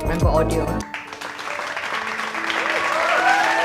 Remember audio.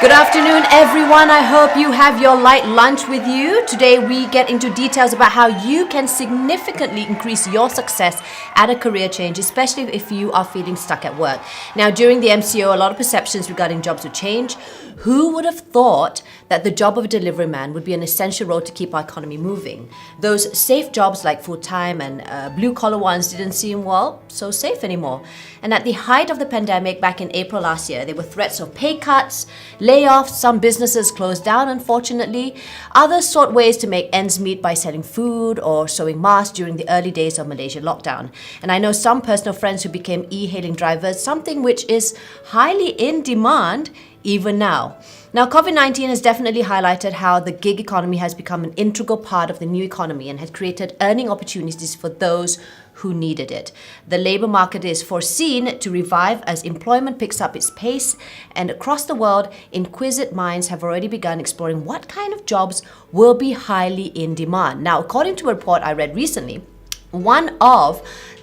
Good afternoon, everyone. I hope you have your light lunch with you. Today, we get into details about how you can significantly increase your success at a career change, especially if you are feeling stuck at work. Now, during the MCO, a lot of perceptions regarding jobs would change. Who would have thought that the job of a delivery man would be an essential role to keep our economy moving? Those safe jobs like full-time and blue-collar ones didn't seem, well, so safe anymore. And at the height of the pandemic back in April last year, there were threats of pay cuts, layoffs, some businesses closed down, unfortunately. Others sought ways to make ends meet by selling food or sewing masks during the early days of Malaysia lockdown. And I know some personal friends who became e-hailing drivers, something which is highly in demand even now. Now, COVID-19 has definitely highlighted how the gig economy has become an integral part of the new economy and has created earning opportunities for those who needed it. The labour market is foreseen to revive as employment picks up its pace, and across the world, inquisitive minds have already begun exploring what kind of jobs will be highly in demand. Now, according to a report I read recently, one of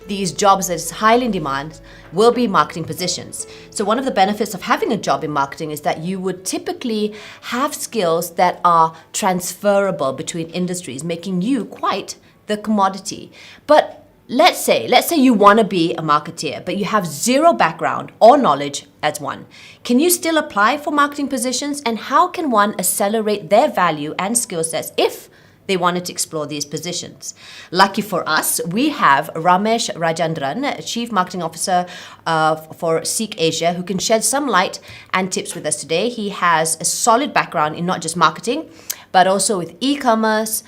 these jobs that is highly in demand will be marketing positions. So one of the benefits of having a job in marketing is that you would typically have skills that are transferable between industries, making you quite the commodity. But let's say you want to be a marketeer, but you have zero background or knowledge as one. Can you still apply for marketing positions? And how can one accelerate their value and skill sets if they wanted to explore these positions? Lucky for us, we have Ramesh Rajandran, Chief Marketing Officer for Seek Asia, who can shed some light and tips with us today. He has a solid background in not just marketing, but also with e-commerce,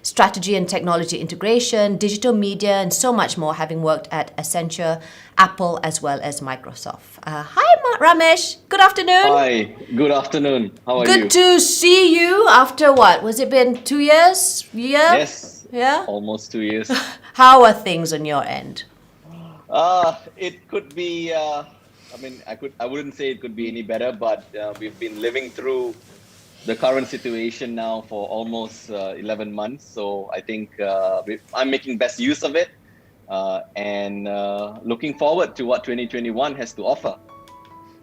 strategy and technology integration, digital media, and so much more, having worked at Accenture, Apple, as well as Microsoft. Hi, Ramesh. Good afternoon. Hi, good afternoon. How are you? Good to see you after what? Was it been 2 years? Yes. Yeah? Almost 2 years. How are things on your end? It could be, I wouldn't say it could be any better, but we've been living through the current situation now for almost 11 months. So I think I'm making best use of it and looking forward to what 2021 has to offer.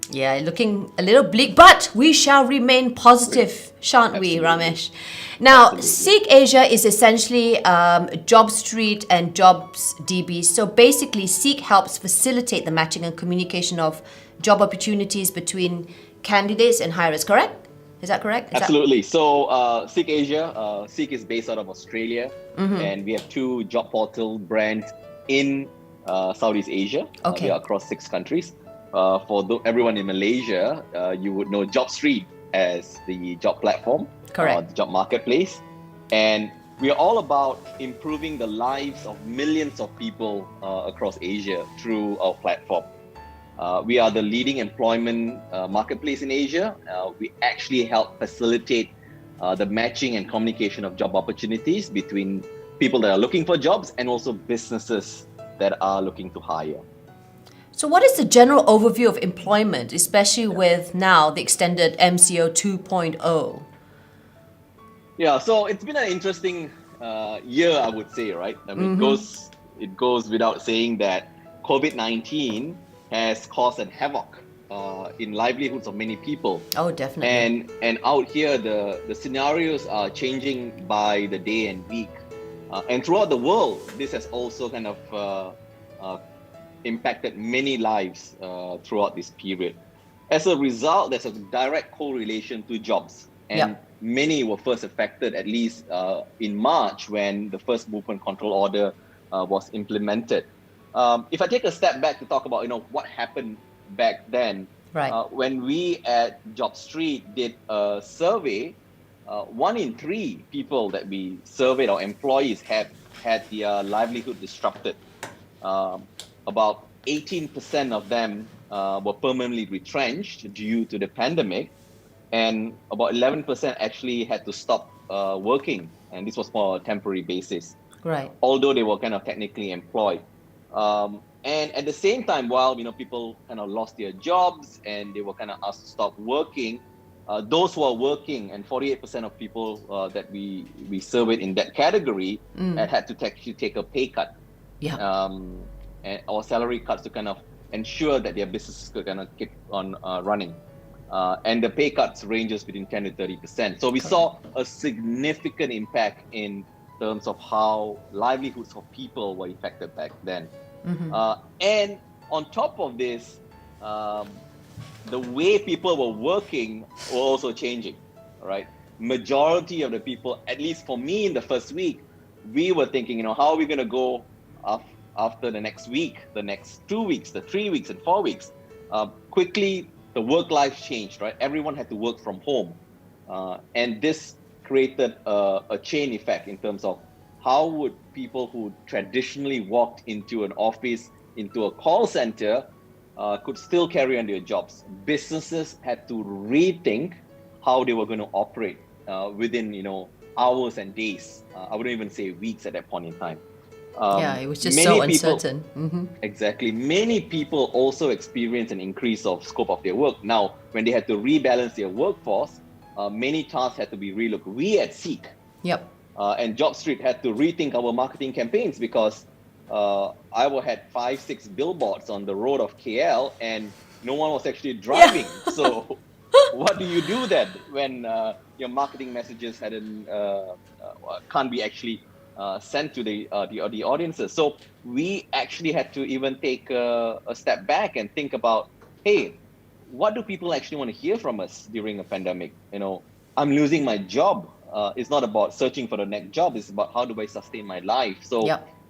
Yeah, looking a little bleak, but we shall remain positive, shan't we, Ramesh? Now, Absolutely. Seek Asia is essentially Job Street and Jobs DB. So basically, Seek helps facilitate the matching and communication of job opportunities between candidates and hirers, correct? Is that correct? Absolutely. So Seek Asia, Seek is based out of Australia, and we have 2 job portal brands in Southeast Asia. Okay. We are across 6 countries. For everyone in Malaysia, you would know Job Street as the job platform, Correct. The job marketplace. And we are all about improving the lives of millions of people across Asia through our platform. We are the leading employment marketplace in Asia. We actually help facilitate the matching and communication of job opportunities between people that are looking for jobs and also businesses that are looking to hire. So what is the general overview of employment, especially with now the extended MCO 2.0? Yeah, so it's been an interesting year, I would say, right? I mean, it goes without saying that COVID-19 has caused a havoc in livelihoods of many people. Oh, definitely. And out here, the scenarios are changing by the day and week. And throughout the world, this has also kind of impacted many lives throughout this period. As a result, there's a direct correlation to jobs. And many were first affected, at least in March, when the first movement control order was implemented. If I take a step back to talk about what happened back then, Right. When we at Job Street did a survey, 1 in 3 people that we surveyed, our employees, had had their livelihood disrupted. About 18% of them were permanently retrenched due to the pandemic, and about 11% actually had to stop working, and this was for a temporary basis, Right. although they were kind of technically employed. And at the same time, while people kind of lost their jobs and they were kind of asked to stop working, those who are working, and 48% of people that we surveyed in that category had to actually take a pay cut, Yeah. or salary cuts to kind of ensure that their businesses could kind of keep on running. And the pay cuts ranges between 10 to 30%. So we saw a significant impact in terms of how livelihoods of people were affected back then. And on top of this, the way people were working were also changing, right? Majority of the people, at least for me in the first week, we were thinking, how are we going to go after the next week, the next 2 weeks, the 3 weeks and 4 weeks? Quickly, the work life changed, right? Everyone had to work from home. And this created a chain effect in terms of how would people who traditionally walked into an office, into a call center, could still carry on their jobs. Businesses had to rethink how they were going to operate within, hours and days. I wouldn't even say weeks at that point in time. Yeah, it was just so uncertain. Exactly. Many people also experienced an increase of scope of their work. Now, when they had to rebalance their workforce, many tasks had to be relooked. We at Seek and Job Street had to rethink our marketing campaigns because I had 5-6 billboards on the road of KL and no one was actually driving. Yeah. So what do you do then when your marketing messages can't be actually sent to the audiences? So we actually had to even take a step back and think about, hey, what do people actually want to hear from us during a pandemic? I'm losing my job. It's not about searching for the next job. It's about how do I sustain my life? So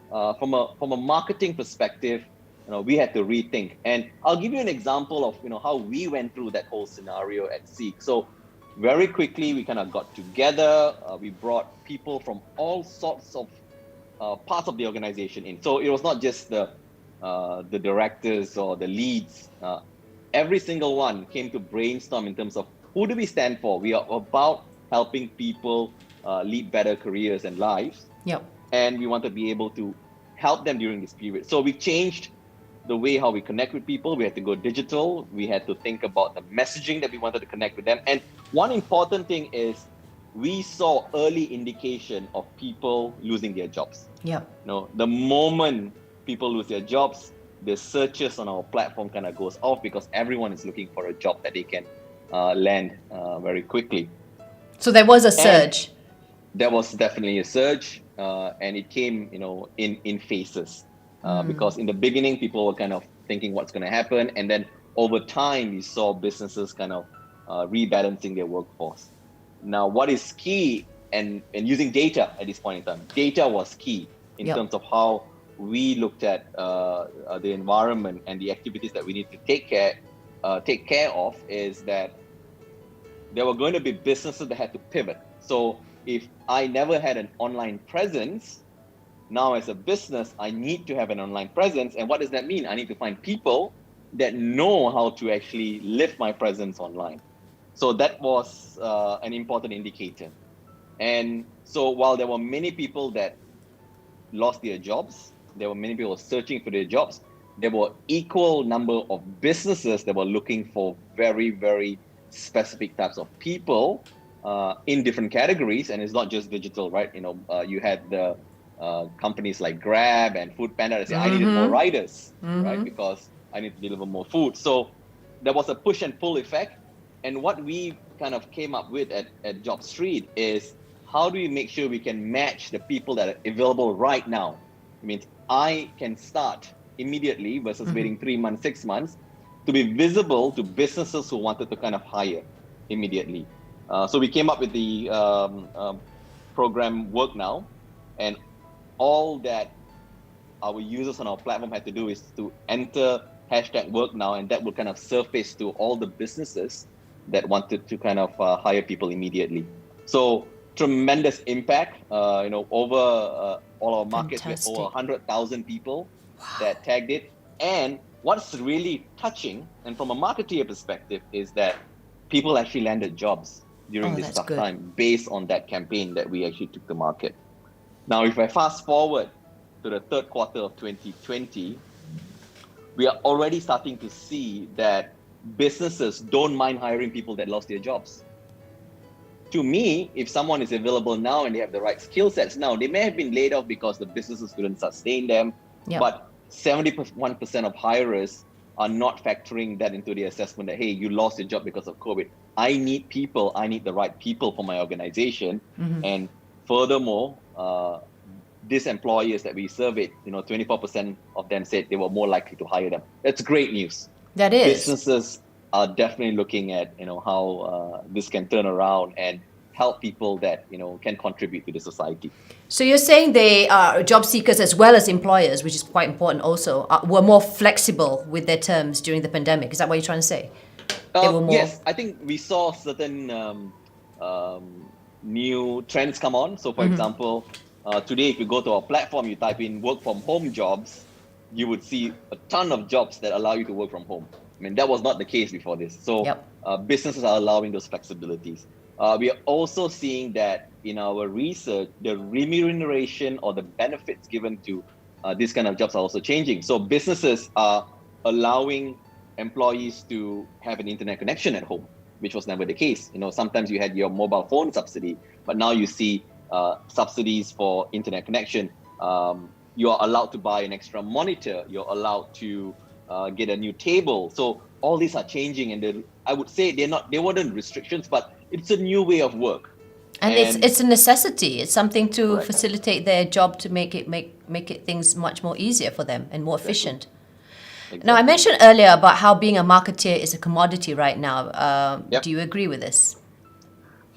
from a marketing perspective, we had to rethink. And I'll give you an example of how we went through that whole scenario at Seek. So very quickly, we kind of got together. We brought people from all sorts of parts of the organization in. So it was not just the directors or the leads. Every single one came to brainstorm in terms of who do we stand for. We are about helping people lead better careers and lives. And we want to be able to help them during this period. So we changed the way how we connect with people. We had to go digital. We had to think about the messaging that we wanted to connect with them. And one important thing is we saw early indication of people losing their jobs. The moment people lose their jobs, the searches on our platform kind of goes off because everyone is looking for a job that they can land very quickly. So there was a surge. And there was definitely a surge, and it came, in phases. Because in the beginning, people were kind of thinking what's going to happen, and then over time, we saw businesses kind of rebalancing their workforce. Now, what is key, and using data at this point in time, data was key in terms of how we looked at the environment and the activities that we need to take care of. Is that there were going to be businesses that had to pivot. So if I never had an online presence, now as a business, I need to have an online presence. And what does that mean? I need to find people that know how to actually lift my presence online. So that was an important indicator. And so while there were many people that lost their jobs, there were many people searching for their jobs, there were equal number of businesses that were looking for very, very specific types of people in different categories. And it's not just digital, right? You had the companies like Grab and Food Panda that say, I needed more riders, right? Because I need to deliver more food. So there was a push and pull effect. And what we kind of came up with at Job Street is how do we make sure we can match the people that are available right now? It means I can start immediately versus waiting 3 months, 6 months to be visible to businesses who wanted to kind of hire immediately. So we came up with the program Work Now, and all that our users on our platform had to do is to enter #WorkNow, and that will kind of surface to all the businesses that wanted to kind of hire people immediately. So tremendous impact. Over all our markets, we have over Fantastic. 100,000 people that tagged it. And what's really touching, and from a marketeer perspective, is that people actually landed jobs during Oh, this that's tough good. time based on that campaign that we actually took to market. Now, if I fast forward to the third quarter of 2020, we are already starting to see that businesses don't mind hiring people that lost their jobs. To me, if someone is available now and they have the right skill sets now, they may have been laid off because the businesses couldn't sustain them, Yep. but 71% of hirers are not factoring that into the assessment that, hey, you lost your job because of COVID. I need people, I need the right people for my organization. And furthermore, these employers that we surveyed, 24% of them said they were more likely to hire them. That's great news. That is. Businesses are definitely looking at how this can turn around and help people that can contribute to the society. So you're saying they are job seekers as well as employers, which is quite important also, were more flexible with their terms during the pandemic. Is that what you're trying to say? They were more. Yes, I think we saw certain new trends come on. So, for example, today, if you go to our platform, you type in work from home jobs, you would see a ton of jobs that allow you to work from home. I mean, that was not the case before this. So, Yep. businesses are allowing those flexibilities. We are also seeing that in our research, the remuneration or the benefits given to these kind of jobs are also changing. So, businesses are allowing employees to have an internet connection at home, which was never the case. Sometimes you had your mobile phone subsidy, but now you see subsidies for internet connection. You are allowed to buy an extra monitor. You're allowed to get a new table. So all these are changing, and I would say they weren't restrictions, but it's a new way of work. And it's a necessity. It's something to Correct. facilitate their job, to make it things much more easier for them and more Exactly. efficient. Exactly. Now, I mentioned earlier about how being a marketeer is a commodity right now. Yep. Do you agree with this?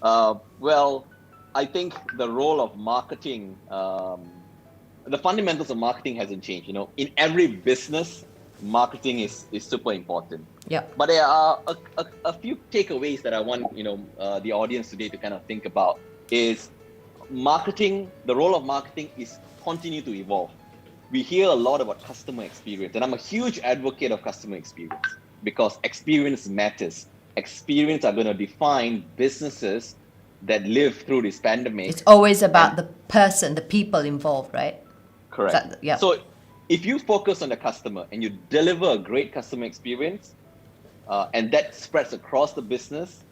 Well, I think the role of marketing, the fundamentals of marketing hasn't changed. In every business, marketing is super important. Yeah. But there are a few takeaways that I want the audience today to kind of think about. Is marketing, the role of marketing is continue to evolve. We hear a lot about customer experience, and I'm a huge advocate of customer experience because experience matters. Experience are going to define businesses that live through this pandemic. It's always about the person, the people involved, right? Correct. Yeah. So if you focus on the customer and you deliver a great customer experience, and that spreads across the business,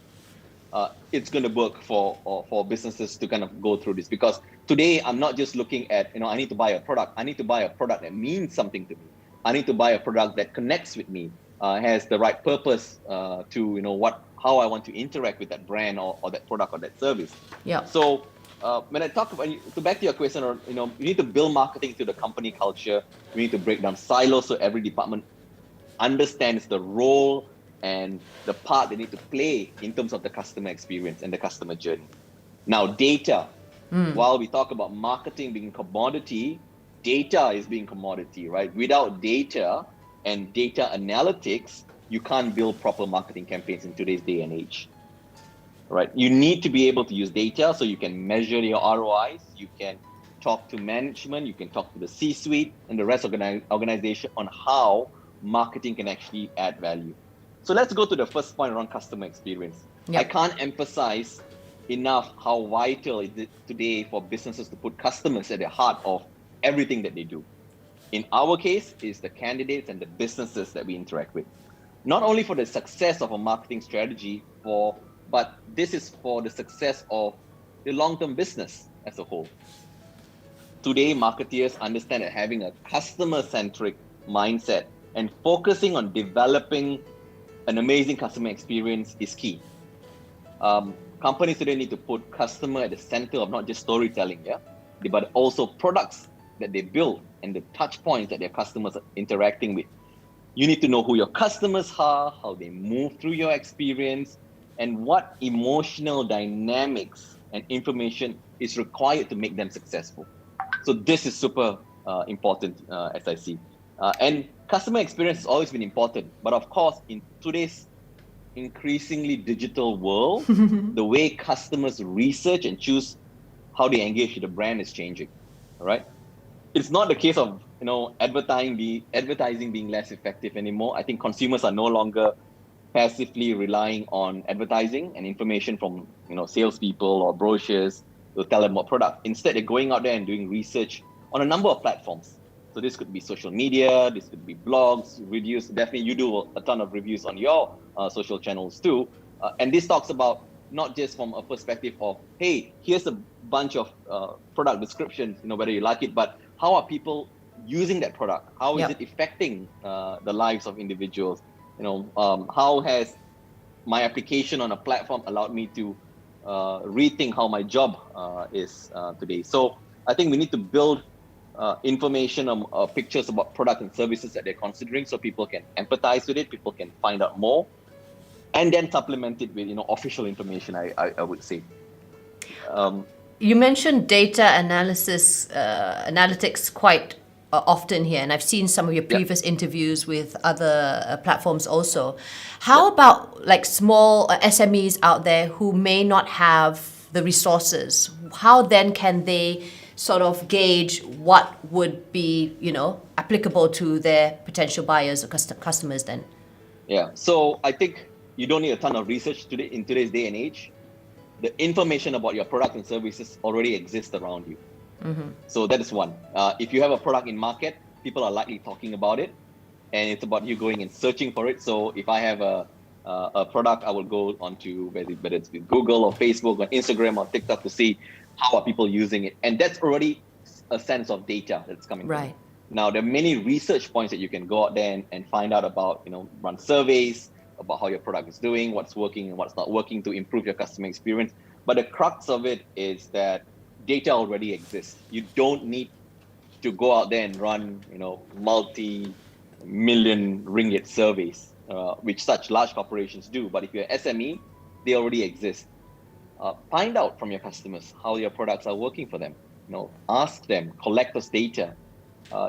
it's going to work for businesses to kind of go through this. Because today I'm not just looking at I need to buy a product. I need to buy a product that means something to me. I need to buy a product that connects with me, has the right purpose to how I want to interact with that brand or that product or that service. Yeah. So when I talk about, to back to your question, you need to build marketing to the company culture. We need to break down silos so every department understands the role and the part they need to play in terms of the customer experience and the customer journey. Now, data. While we talk about marketing being commodity, data is being commodity, right? Without data and data analytics, you can't build proper marketing campaigns in today's day and age. Right? You need to be able to use data so you can measure your ROIs, you can talk to management, you can talk to the C-suite and the rest of the organization on how marketing can actually add value. So let's go to the first point around customer experience. Yep. I can't emphasize enough how vital it is today for businesses to put customers at the heart of everything that they do. In our case, it's the candidates and the businesses that we interact with. Not only for the success of a marketing strategy, but this is for the success of the long-term business as a whole. Today, marketeers understand that having a customer-centric mindset and focusing on developing an amazing customer experience is key. Companies today need to put customer at the center of not just storytelling, but also products that they build and the touch points that their customers are interacting with. You need to know who your customers are, how they move through your experience, and what emotional dynamics and information is required to make them successful. So this is super important, as I see. And customer experience has always been important, but of course, in today's increasingly digital world, the way customers research and choose how they engage with the brand is changing. All right. It's not the case of advertising being less effective anymore. I think consumers are no longer passively relying on advertising and information from salespeople or brochures to tell them what product. Instead, they're going out there and doing research on a number of platforms. So this could be social media, this could be blogs, reviews. Definitely, you do a ton of reviews on your social channels too. And this talks about not just from a perspective of, hey, here's a bunch of product descriptions, whether you like it, but how are people using that product? How is it affecting the lives of individuals? How has my application on a platform allowed me to rethink how my job is today? So I think we need to build information pictures about product and services that they're considering, so people can empathize with it, people can find out more, and then supplement it with official information. I would say. You mentioned data analytics quite often here, and I've seen some of your previous interviews with other platforms also. How about like small SMEs out there who may not have the resources? How then can they sort of gauge what would be, applicable to their potential buyers or customers then? Yeah, so I think you don't need a ton of research today in today's day and age. The information about your product and services already exists around you. So that is one. If you have a product in market, people are likely talking about it, and it's about you going and searching for it. So if I have a product, I will go onto whether it's with Google or Facebook or Instagram or TikTok to see how are people using it, and that's already a sense of data that's coming. Right. Now there are many research points that you can go out there and find out about. Run surveys about how your product is doing, what's working and what's not working to improve your customer experience. But the crux of it is that data already exists. You don't need to go out there and run, multi-million ringgit surveys, which such large corporations do. But if you're SME, they already exist. Find out from your customers how your products are working for them. Ask them, collect those data.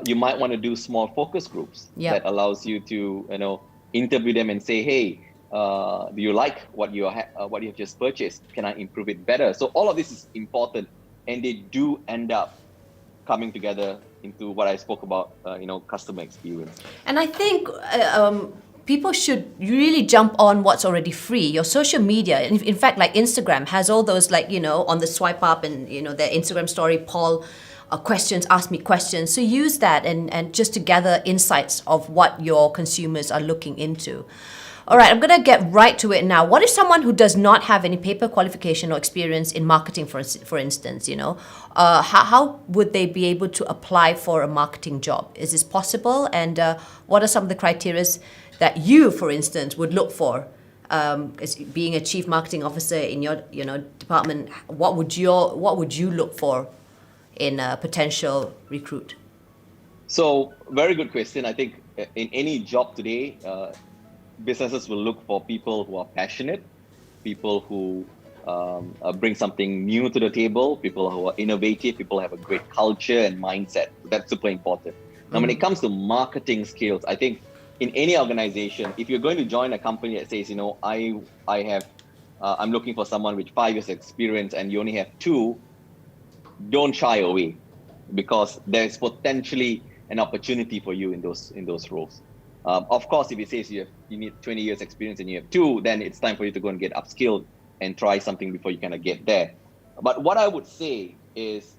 You might want to do small focus groups that allows you to, interview them and say, hey, do you like what you have just purchased? Can I improve it better? So all of this is important, and they do end up coming together into what I spoke about, customer experience. And I think people should really jump on what's already free. Your social media, in fact, like Instagram has all those, like, on the swipe up and, their Instagram story, poll questions, ask me questions. So use that and just to gather insights of what your consumers are looking into. All right, I'm going to get right to it now. What if someone who does not have any paper qualification or experience in marketing, for instance, how would they be able to apply for a marketing job? Is this possible? And what are some of the criteria that you, for instance, would look for as being a chief marketing officer in your department? What would you look for in a potential recruit? So very good question. I think in any job today, businesses will look for people who are passionate, people who bring something new to the table, people who are innovative, people who have a great culture and mindset. That's super important. Now, when it comes to marketing skills, I think in any organization, if you're going to join a company that says, I'm looking for someone with 5 years experience and you only have 2, don't shy away, because there's potentially an opportunity for you in those roles. Of course, if it says you need 20 years experience and you have 2, then it's time for you to go and get upskilled and try something before you kind of get there. But what I would say is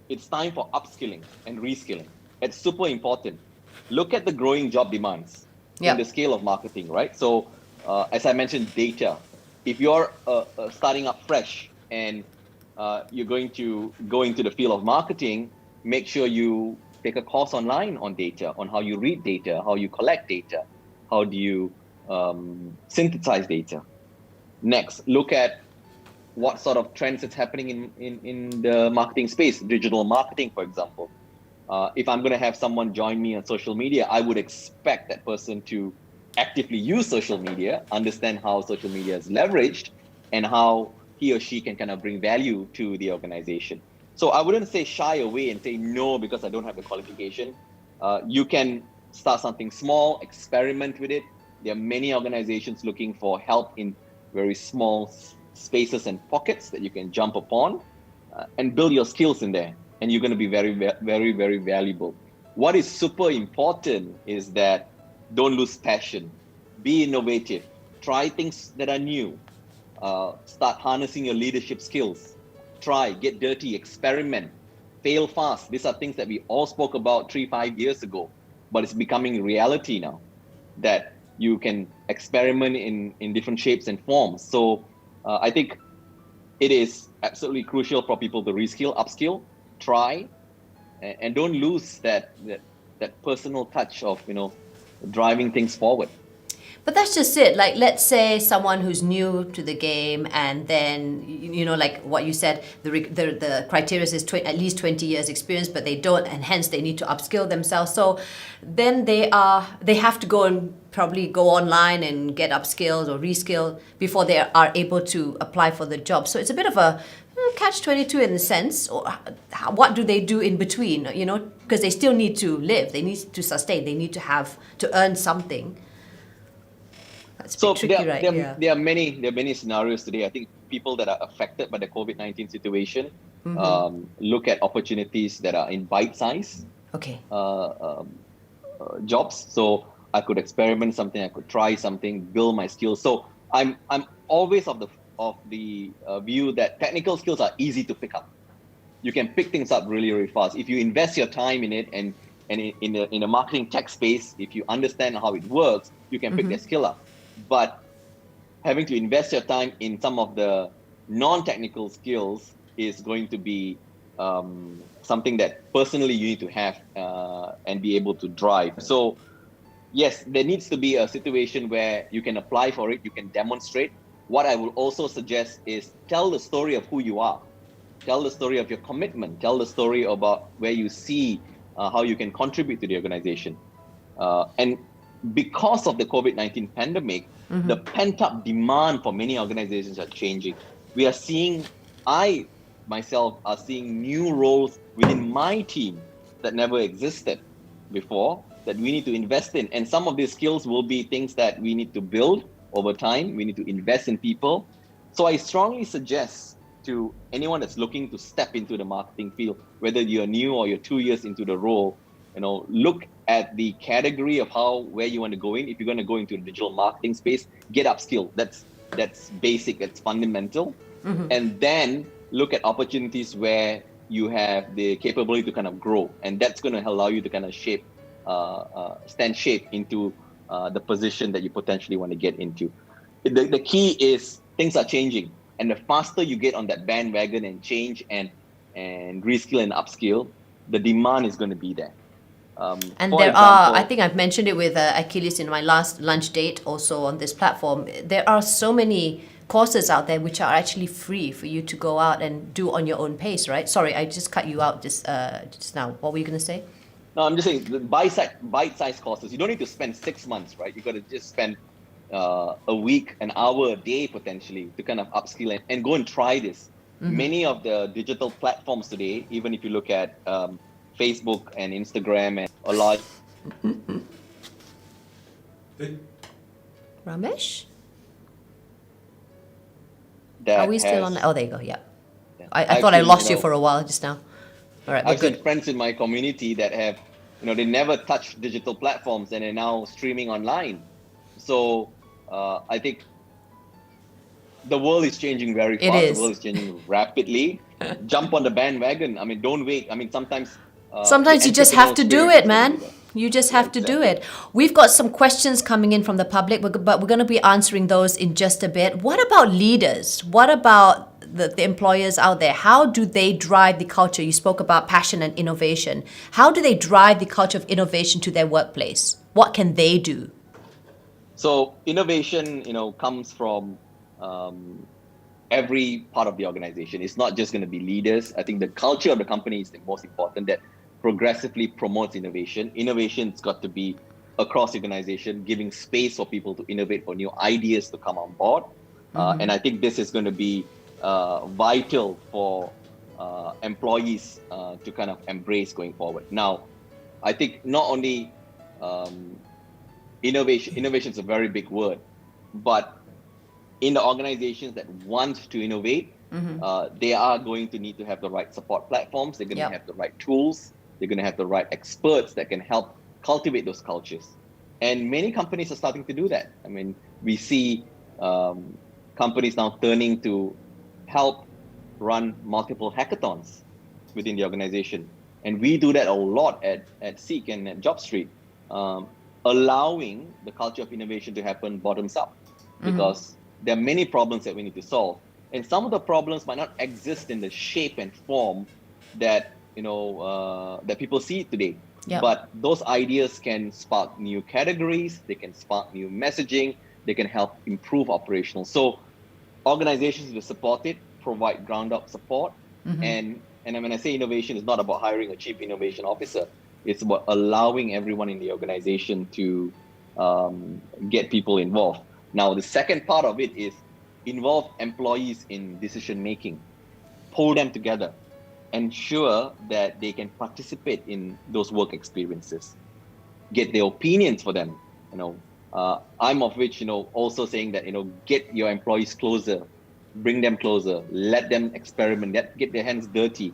it's time for upskilling and reskilling. It's super important. Look at the growing job demands in the scale of marketing, right? So as I mentioned, data. If you're starting up fresh and you're going to go into the field of marketing, make sure you take a course online on data, on how you read data, how you collect data, how do you synthesize data. Next, look at what sort of trends is happening in the marketing space, digital marketing, for example. If I'm going to have someone join me on social media, I would expect that person to actively use social media, understand how social media is leveraged, and how he or she can kind of bring value to the organization. So I wouldn't say shy away and say no because I don't have the qualification. You can start something small, experiment with it, There are many organizations looking for help in very small spaces and pockets that you can jump upon and build your skills in there. And you're going to be very, very, very valuable. What is super important is that don't lose passion. Be innovative. Try things that are new. Start harnessing your leadership skills. Try, get dirty, experiment, fail fast. These are things that we all spoke about 3-5 years ago, but it's becoming reality now that you can experiment in different shapes and forms. So I think it is absolutely crucial for people to reskill, upskill, try, and don't lose that personal touch of driving things forward. But that's just it. Like, let's say someone who's new to the game, and then like what you said, the criteria is at least 20 years experience, but they don't, and hence they need to upskill themselves. So then they have to go and probably go online and get upskilled or reskilled before they are able to apply for the job. So it's a bit of a catch-22 in the sense. Or what do they do in between? Because they still need to live, they need to sustain, they need to earn something. So there are many scenarios today. I think people that are affected by the COVID-19 situation look at opportunities that are in bite size jobs. So I could experiment something, I could try something, build my skills. So I'm always of the view that technical skills are easy to pick up. You can pick things up really, really fast if you invest your time in it, and in a marketing tech space, if you understand how it works, you can pick that skill up. But having to invest your time in some of the non-technical skills is going to be something that personally you need to have and be able to drive. So yes, there needs to be a situation where you can apply for it, you can demonstrate. What I will also suggest is tell the story of who you are. Tell the story of your commitment. Tell the story about where you see how you can contribute to the organization. And because of the COVID-19 pandemic, the pent-up demand for many organizations are changing. We are seeing, I myself are seeing new roles within my team that never existed before that we need to invest in. And some of these skills will be things that we need to build over time. We need to invest in people. So I strongly suggest to anyone that's looking to step into the marketing field, whether you're new or you're 2 years into the role, look at the category of where you want to go in. If you're going to go into the digital marketing space, get upskilled. That's basic, that's fundamental. And then look at opportunities where you have the capability to kind of grow, and that's going to allow you to kind of stand shape into the position that you potentially want to get into. The key is things are changing, and the faster you get on that bandwagon and change and reskill and upskill, the demand is going to be there. And there are, I think I've mentioned it with Achilles in my last lunch date also on this platform, there are so many courses out there which are actually free for you to go out and do on your own pace, right? Sorry, I just cut you out just now. What were you going to say? No, I'm just saying the bite-sized courses. You don't need to spend 6 months, right? You got to just spend a week, an hour, a day potentially to kind of upskill and go and try this. Many of the digital platforms today, even if you look at Facebook and Instagram and a lot. Ramesh? Are we still on? Oh, there you go. Yeah. I thought I lost you for a while just now. All right, I've seen friends in my community that have, they never touched digital platforms and are now streaming online. So I think the world is changing very fast. The world is changing rapidly. Jump on the bandwagon. I mean, don't wait. I mean, sometimes you just have to do it, man. You just have to do it. We've got some questions coming in from the public, but we're going to be answering those in just a bit. What about leaders? What about the employers out there? How do they drive the culture? You spoke about passion and innovation. How do they drive the culture of innovation to their workplace? What can they do? So innovation, comes from every part of the organization. It's not just going to be leaders. I think the culture of the company is the most important, that progressively promotes innovation. Innovation's got to be across the organization, giving space for people to innovate, for new ideas to come on board. And I think this is going to be vital for employees to kind of embrace going forward. Now, I think not only innovation is a very big word, but in the organizations that want to innovate, they are going to need to have the right support platforms. They're going to have the right tools. They're going to have the right experts that can help cultivate those cultures. And many companies are starting to do that. I mean, we see companies now turning to help run multiple hackathons within the organization. And we do that a lot at Seek and at JobStreet, allowing the culture of innovation to happen bottoms up, because there are many problems that we need to solve. And some of the problems might not exist in the shape and form that, that people see today. But those ideas can spark new categories, they can spark new messaging, they can help improve operational. So organizations will support it, provide ground up support. And when I say innovation, it's not about hiring a chief innovation officer. It's about allowing everyone in the organization to get people involved. Now, the second part of it is involve employees in decision making, pull them together, ensure that they can participate in those work experiences, get their opinions for them. I'm of which, also saying that, get your employees closer, bring them closer, let them experiment, get their hands dirty,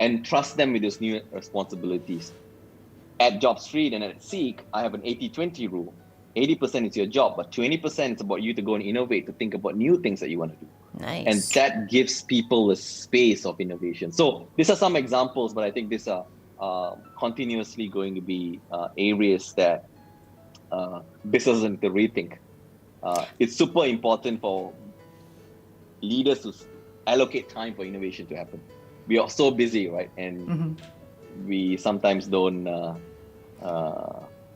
and trust them with those new responsibilities. At JobStreet and at Seek, I have an 80-20 rule. 80% is your job, but 20% is about you to go and innovate, to think about new things that you want to do. Nice. And that gives people a space of innovation. So these are some examples, but I think these are continuously going to be areas that businesses need to rethink. It's super important for leaders to allocate time for innovation to happen. We are so busy, right? And we sometimes don't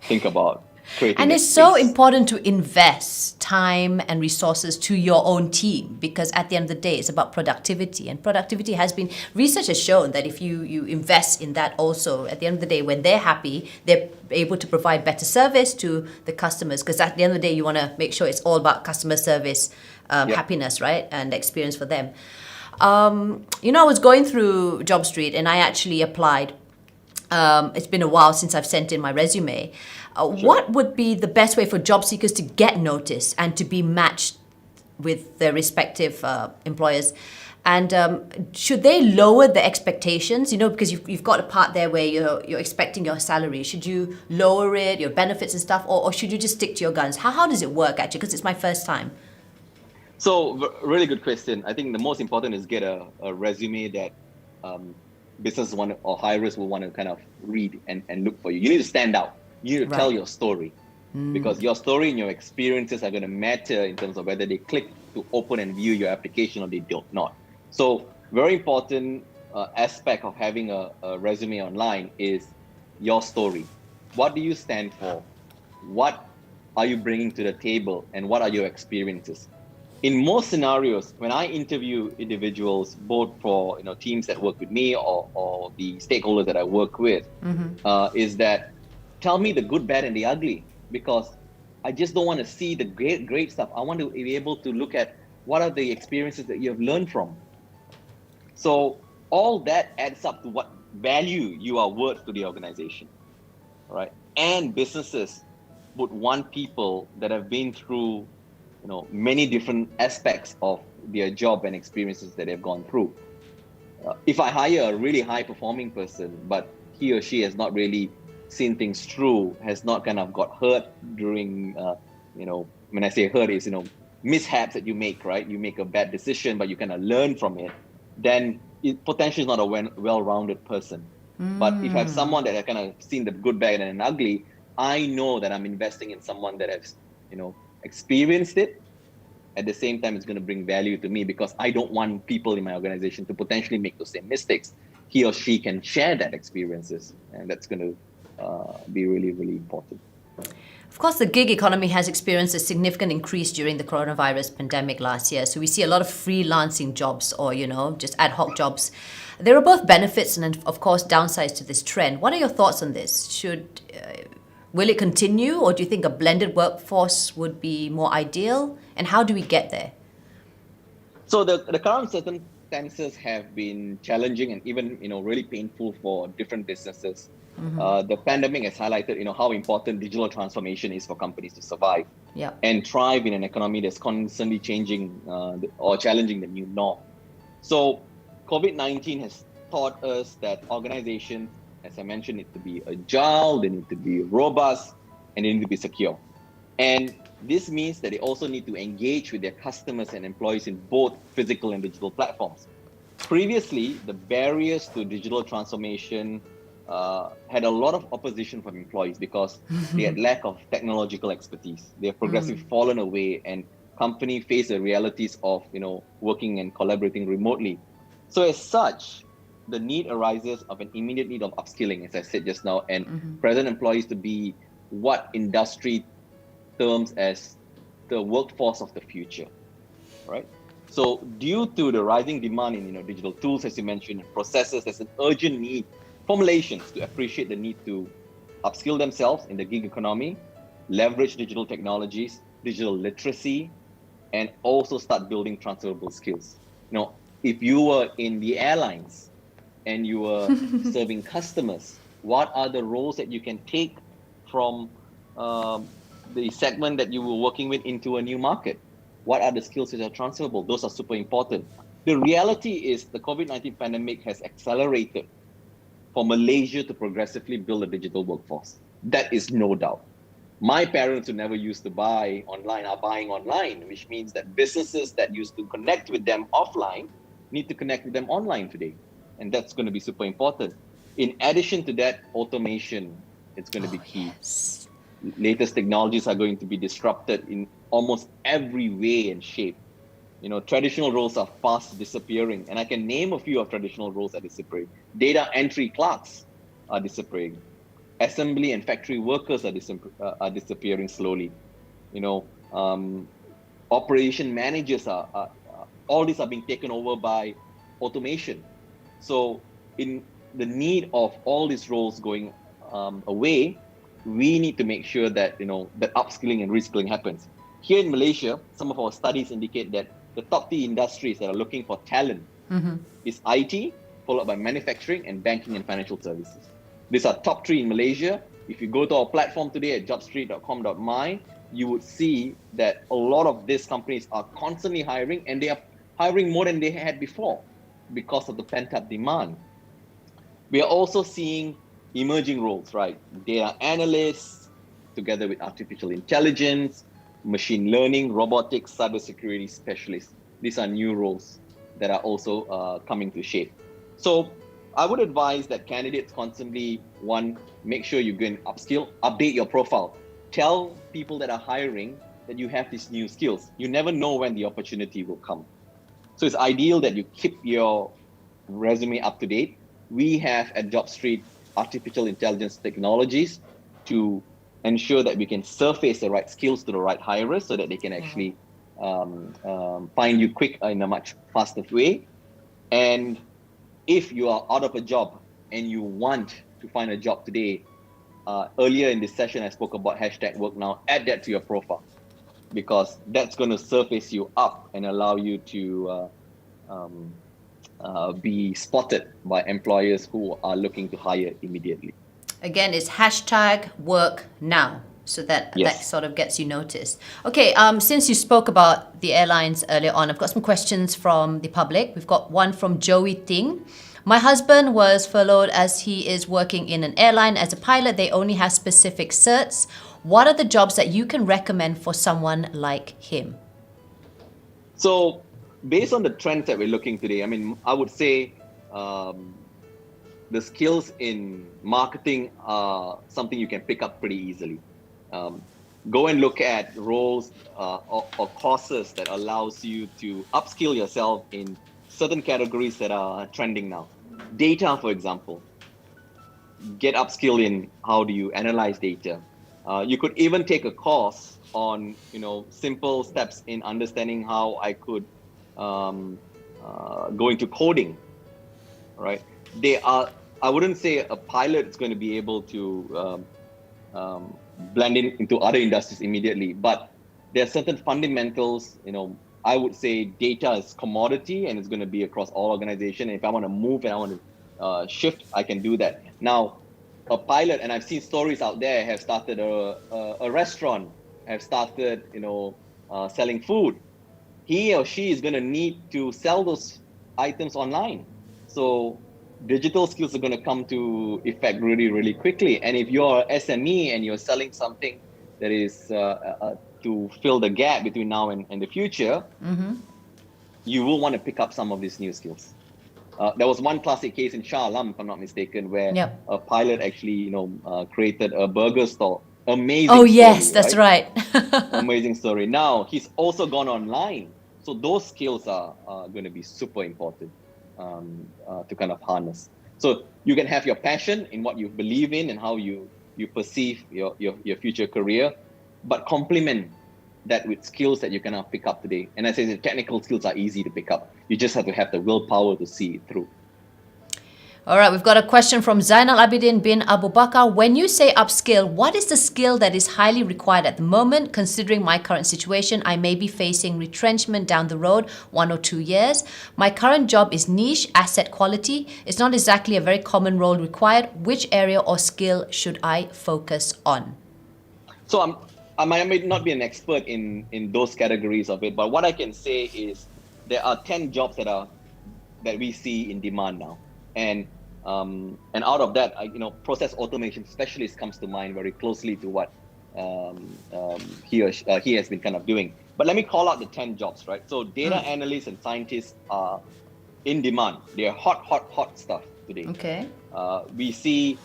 think about creating. And it's so important to invest time and resources to your own team, because at the end of the day, it's about productivity. And productivity research has shown that if you invest in that also, at the end of the day, when they're happy, they're able to provide better service to the customers. Because at the end of the day, you want to make sure it's all about customer service, happiness, right? And experience for them. I was going through JobStreet and I actually applied. It's been a while since I've sent in my resume. What would be the best way for job seekers to get noticed and to be matched with their respective employers? And should they lower the expectations? Because you've got a part there where you're expecting your salary. Should you lower it, your benefits and stuff, or should you just stick to your guns? How does it work actually? Because it's my first time. So, really good question. I think the most important is get a resume that businesses or hirers will want to kind of read and look for you. You need to stand out. You need to tell your story, because your story and your experiences are going to matter in terms of whether they click to open and view your application or they don't not. So very important aspect of having a resume online is your story. What do you stand for? What are you bringing to the table? And what are your experiences? In most scenarios, when I interview individuals, both for teams that work with me or the stakeholders that I work with, is that tell me the good, bad, and the ugly, because I just don't want to see the great stuff. I want to be able to look at what are the experiences that you have learned from. So all that adds up to what value you are worth to the organization, right? And businesses would want people that have been through many different aspects of their job and experiences that they've gone through. If I hire a really high performing person, but he or she has not really seen things through, has not kind of got hurt during, when I say hurt is, mishaps that you make, right? You make a bad decision, but you kind of learn from it. Then it potentially is not a well-rounded person. But if I have someone that has kind of seen the good, bad, and ugly, I know that I'm investing in someone that has, experienced it. At the same time, it's going to bring value to me, because I don't want people in my organization to potentially make those same mistakes. He or she can share that experiences, and that's going to be really, really important. Of course, the gig economy has experienced a significant increase during the coronavirus pandemic last year. So we see a lot of freelancing jobs or, just ad hoc jobs. There are both benefits and, of course, downsides to this trend. What are your thoughts on this? Will it continue, or do you think a blended workforce would be more ideal? And how do we get there? So the current circumstances have been challenging and even really painful for different businesses. The pandemic has highlighted, how important digital transformation is for companies to survive Yeah. and thrive in an economy that's constantly changing or challenging the new norm. So COVID-19 has taught us that organizations, as I mentioned, need to be agile, they need to be robust, and they need to be secure. And this means that they also need to engage with their customers and employees in both physical and digital platforms. Previously, the barriers to digital transformation had a lot of opposition from employees because they had lack of technological expertise. They have progressively fallen away, and company face the realities of working and collaborating remotely. So as such, the need arises of an immediate need of upskilling, as I said just now, and present employees to be what industry terms as the workforce of the future, right? So due to the rising demand in digital tools, as you mentioned, and processes, there's an urgent need for Malaysians to appreciate the need to upskill themselves in the gig economy, leverage digital technologies, digital literacy, and also start building transferable skills. If you were in the airlines and you were serving customers, what are the roles that you can take from the segment that you were working with into a new market? What are the skills that are transferable? Those are super important. The reality is the COVID-19 pandemic has accelerated for Malaysia to progressively build a digital workforce. That is no doubt. My parents who never used to buy online are buying online, which means that businesses that used to connect with them offline need to connect with them online today. And that's going to be super important. In addition to that, automation is going to be key. Yes. Latest technologies are going to be disrupted in almost every way and shape. Traditional roles are fast disappearing, and I can name a few of traditional roles that are disappearing. Data entry clerks are disappearing. Assembly and factory workers are disappearing slowly. Operation managers are all these are being taken over by automation. So in the need of all these roles going away, we need to make sure that that upskilling and reskilling happens. Here in Malaysia, some of our studies indicate that the top three industries that are looking for talent is IT, followed by manufacturing and banking and financial services. These are top three in Malaysia. If you go to our platform today at jobstreet.com.my, you would see that a lot of these companies are constantly hiring, and they are hiring more than they had before because of the pent-up demand. We are also seeing emerging roles, right? Data analysts, together with artificial intelligence, machine learning, robotics, cybersecurity specialists. These are new roles that are also coming to shape. So I would advise that candidates constantly, one, make sure you go and upskill, update your profile. Tell people that are hiring that you have these new skills. You never know when the opportunity will come. So it's ideal that you keep your resume up to date. We have at JobStreet artificial intelligence technologies to ensure that we can surface the right skills to the right hirers so that they can actually find you quick in a much faster way. And if you are out of a job and you want to find a job today, earlier in this session, I spoke about hashtag work now. Add that to your profile, because that's going to surface you up and allow you to be spotted by employers who are looking to hire immediately. Again, it's hashtag work now. So that Yes. sort of gets you noticed. Okay, since you spoke about the airlines earlier on, I've got some questions from the public. We've got one from Joey Ting. My husband was furloughed as he is working in an airline as a pilot. They only have specific certs. What are the jobs that you can recommend for someone like him? So based on the trends that we're looking today, I would say the skills in marketing are something you can pick up pretty easily. Go and look at roles or courses that allows you to upskill yourself in certain categories that are trending now. Data, for example, get upskill in how do you analyze data. You could even take a course on simple steps in understanding how I could go into coding, right? I wouldn't say a pilot is going to be able to blend into other industries immediately, but there are certain fundamentals. I would say data is commodity and it's going to be across all organizations. If I want to move and I want to shift, I can do that. Now, a pilot, and I've seen stories out there, have started a restaurant, have started, selling food. He or she is going to need to sell those items online. So digital skills are going to come to effect really, really quickly. And if you're SME and you're selling something that is to fill the gap between now and the future, you will want to pick up some of these new skills. There was one classic case in Shah Alam, if I'm not mistaken, where a pilot actually, created a burger stall. Amazing. Oh, story, yes, that's right. Amazing story. Now he's also gone online. So those skills are going to be super important to kind of harness. So you can have your passion in what you believe in and how you perceive your future career, but complement that with skills that you cannot pick up today. And I say the technical skills are easy to pick up. You just have to have the willpower to see it through. All right, we've got a question from Zainal Abidin bin Abu Bakar. When you say upskill, what is the skill that is highly required at the moment? Considering my current situation, I may be facing retrenchment down the road, 1 or 2 years. My current job is niche, asset quality. It's not exactly a very common role required. Which area or skill should I focus on? So I might not be an expert in those categories of it, but what I can say is there are 10 jobs that we see in demand now, and out of that, process automation specialist comes to mind very closely to what he has been kind of doing. But let me call out the 10 jobs, right? So data analysts and scientists are in demand. They're hot stuff today. Okay. We see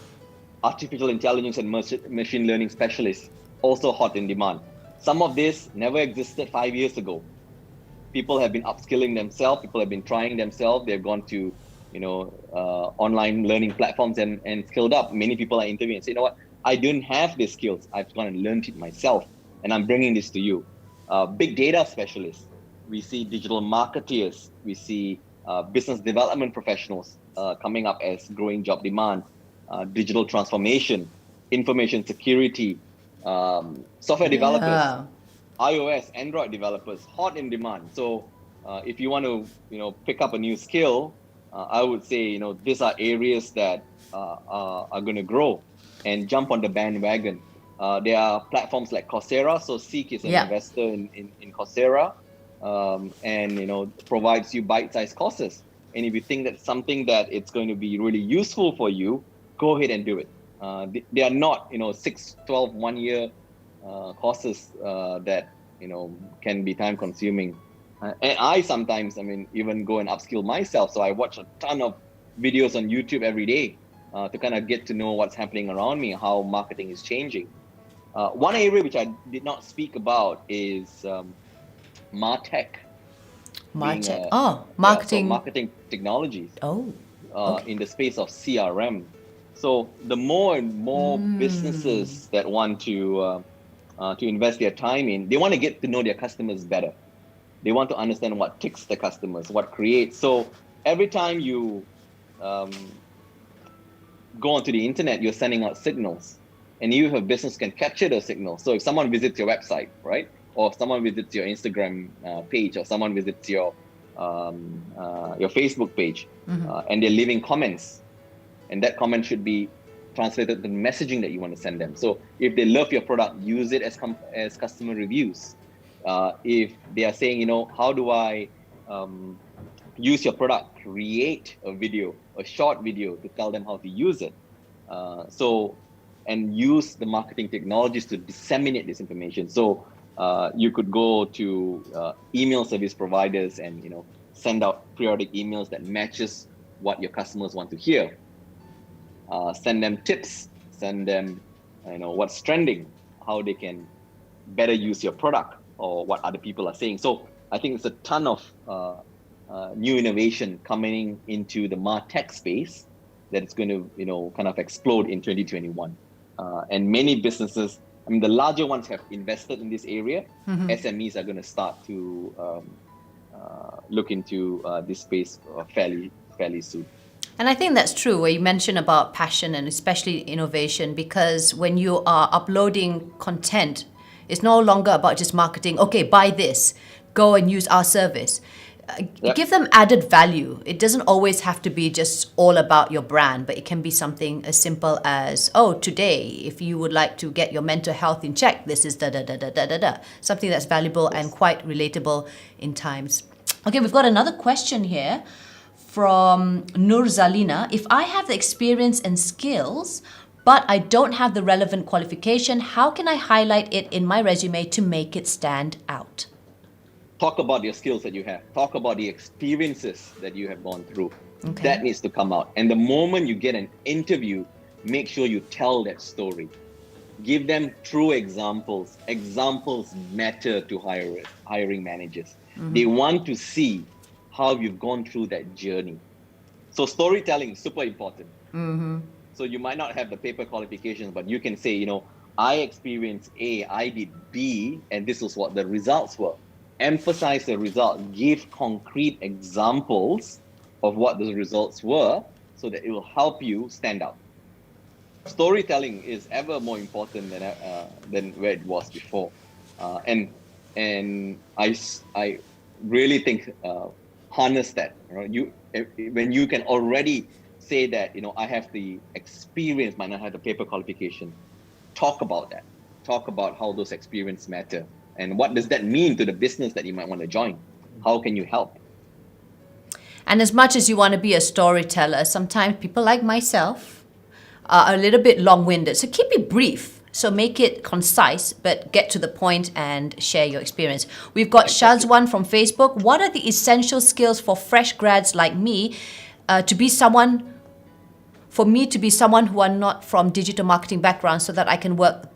artificial intelligence and machine learning specialists also hot in demand. Some of this never existed 5 years ago. People have been upskilling themselves. People have been trying themselves. They've gone to, online learning platforms and skilled up. Many people are interviewing and say, you know what, I don't have these skills. I've gone and learned it myself, and I'm bringing this to you. Big data specialists. We see digital marketeers. We see business development professionals coming up as growing job demand. Digital transformation, information security, software developers, iOS, Android developers, hot in demand. So if you want to, pick up a new skill, I would say, these are areas that are going to grow, and jump on the bandwagon. There are platforms like Coursera. So Seek is an investor in Coursera, and provides you bite-sized courses. And if you think that's something that it's going to be really useful for you, go ahead and do it. They are not 6, 12, 1 year courses that can be time consuming. And I sometimes, even go and upskill myself. So I watch a ton of videos on YouTube every day to kind of get to know what's happening around me, how marketing is changing. One area which I did not speak about is MarTech. MarTech. Marketing. So marketing technologies. Okay. In the space of CRM. So the more and more businesses that want to invest their time in, they want to get to know their customers better. They want to understand what ticks the customers, what creates. So every time you go onto the internet, you're sending out signals, and you, a business, can capture those signals. So if someone visits your website, right, or if someone visits your Instagram page, or someone visits your Facebook page, and they're leaving comments, and that comment should be translated to the messaging that you want to send them. So if they love your product, use it as customer reviews. If they are saying, how do I use your product, create a video, a short video to tell them how to use it. And use the marketing technologies to disseminate this information. So you could go to email service providers and send out periodic emails that matches what your customers want to hear. Send them tips, send them what's trending, how they can better use your product, or what other people are saying. So I think it's a ton of new innovation coming into the MarTech space that it's going to kind of explode in 2021. And many businesses, the larger ones have invested in this area. SMEs are going to start to look into this space fairly soon. And I think that's true, where you mentioned about passion and especially innovation, because when you are uploading content, it's no longer about just marketing. Okay, buy this, go and use our service. Yep. Give them added value. It doesn't always have to be just all about your brand, but it can be something as simple as, oh, today, if you would like to get your mental health in check, this is da da da da da da da. Something that's valuable and quite relatable in times. Okay, we've got another question here from Nur Zalina. If I have the experience and skills, but I don't have the relevant qualification, how can I highlight it in my resume to make it stand out? Talk about your skills that you have. Talk about the experiences that you have gone through. Okay. That needs to come out. And the moment you get an interview, make sure you tell that story. Give them true examples. Examples matter to hiring managers. They want to see how you've gone through that journey. So storytelling is super important. So you might not have the paper qualifications, but you can say, you know, I experienced A, I did B, and this was what the results were. Emphasize the result, give concrete examples of what the results were so that it will help you stand out. Storytelling is ever more important than where it was before. And I really think harness that. You when you can already say that, you know, I have the experience, might not have the paper qualification. Talk about that. Talk about how those experiences matter. And what does that mean to the business that you might want to join? How can you help? And as much as you want to be a storyteller, sometimes people like myself are a little bit long-winded. So keep it brief. So make it concise, but get to the point and share your experience. We've got Shazwan from Facebook. What are the essential skills for fresh grads like me to be someone who are not from digital marketing background so that I can work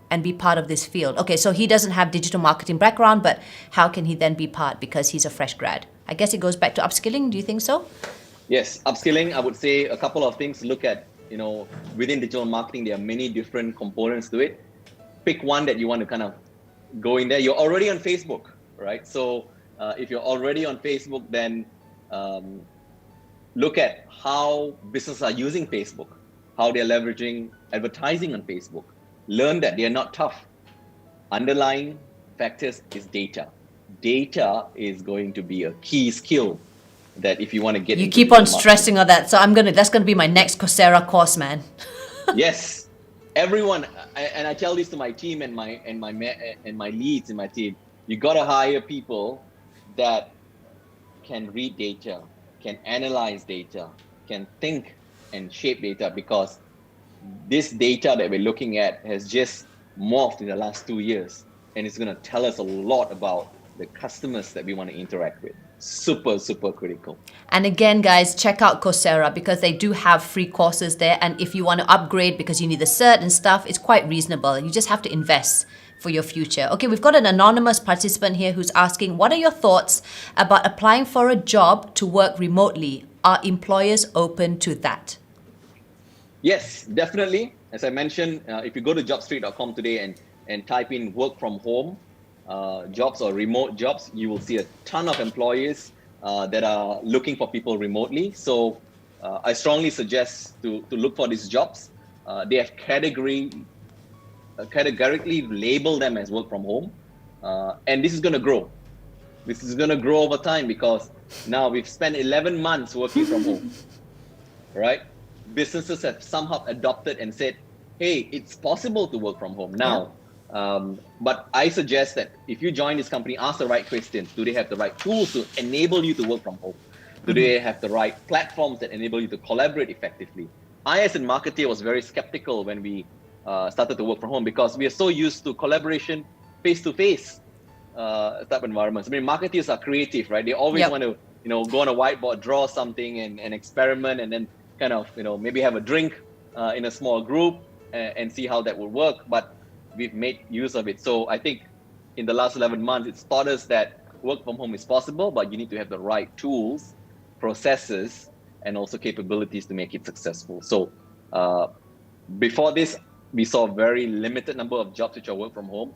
and be part of this field? Okay, so he doesn't have digital marketing background, but how can he then be part because he's a fresh grad? I guess it goes back to upskilling. Do you think so? Yes, upskilling, I would say a couple of things. Look at, you know, within digital marketing, there are many different components to it. Pick one that you want to kind of go in there. You're already on Facebook, right? So if you're already on Facebook, then look at how businesses are using Facebook, how they're leveraging advertising on Facebook. Learn that they're not tough. Underlying factors is data. Data is going to be a key skill that if you want to get You keep on stressing on that. So that's gonna be my next Coursera course, man. Yes, everyone, and I tell this to my team and my leads in my team. You gotta hire people that can read data, can analyze data, can think and shape data, because this data that we're looking at has just morphed in the last 2 years, and it's going to tell us a lot about the customers that we want to interact with. Super, super critical. And again, guys, check out Coursera because they do have free courses there. And if you want to upgrade because you need the cert and stuff, it's quite reasonable. You just have to invest for your future. Okay, we've got an anonymous participant here who's asking, what are your thoughts about applying for a job to work remotely? Are employers open to that? Yes, definitely. As I mentioned, if you go to jobstreet.com today and type in work from home jobs or remote jobs, you will see a ton of employers that are looking for people remotely. So I strongly suggest to look for these jobs. They have categorically label them as work from home. And this is going to grow. This is going to grow over time because now we've spent 11 months working from home, right? Businesses have somehow adopted and said, hey, it's possible to work from home now. Yeah. But I suggest that if you join this company, ask the right questions. Do they have the right tools to enable you to work from home? Do they have the right platforms that enable you to collaborate effectively? I, as a marketeer, was very skeptical when we started to work from home because we are so used to collaboration face-to-face type environments. I mean, marketeers are creative, right? They always want to, go on a whiteboard, draw something and experiment, and then kind of, maybe have a drink in a small group and see how that will work. But we've made use of it. So I think in the last 11 months, it's taught us that work from home is possible, but you need to have the right tools, processes, and also capabilities to make it successful. So before this, we saw a very limited number of jobs which are work from home.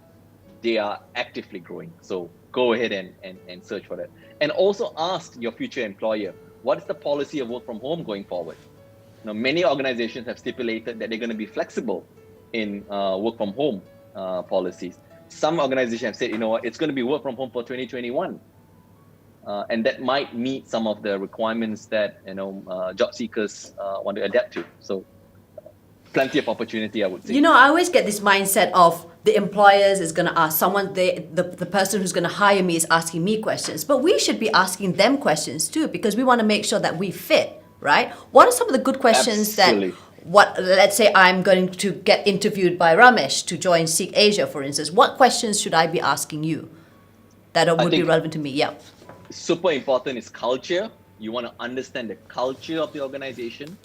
They are actively growing. So go ahead and search for that. And also ask your future employer, what is the policy of work from home going forward? Now, many organizations have stipulated that they're going to be flexible in work from home policies. Some organizations have said, it's going to be work from home for 2021. and that might meet some of the requirements that job seekers want to adapt to. So plenty of opportunity, I would say. I always get this mindset of the employers is going to ask someone, the person who's going to hire me is asking me questions. But we should be asking them questions too, because we want to make sure that we fit, right? What are some of the good questions Absolutely. let's say I'm going to get interviewed by Ramesh to join Seek Asia, for instance. What questions should I be asking you that would be relevant to me? Yeah. Super important is culture. You want to understand the culture of the organization.